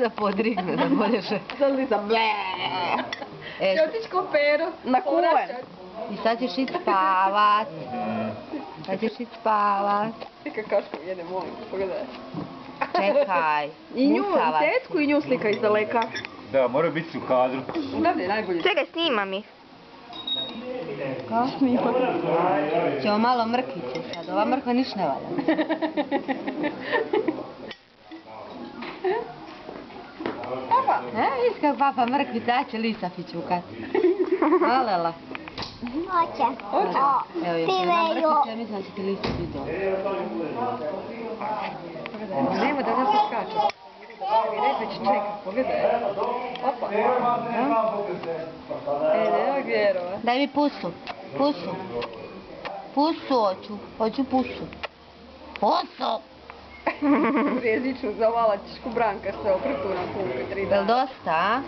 Da podrigne, da budeš... Sad Liza, ble. E, Će otići ko Pero. Na kulen. I sad ćeš ići spavat. Sad ćeš ići spavat. Čekaj kašku jede, molim, pogledaj. Čekaj. I nju, Musavac. tetku i nju slika iz daleka. Da, mora biti u kadru. Odavde je najbolji. Čekaj, snima mi. Kao? Ćemo malo mrkvice sad, ova mrkva niš ne valja. Papa! Viš kako papa mrkvice, a će Lisa fićukat. Alela. Hoće. Hoće? Evo još jedna mrkvica, ja mislim da će ti Lisa biti dobro. Nema da nas skače. Repe će čekat, pogledaj. Opa. Nema vjerova. Daj mi pusu. Pusu. Pusu hoću. Hoću pusu. Pusu! Jezičnu zavalačišku Branka se okrtu na kumke 3 dana. Jel dosta, a?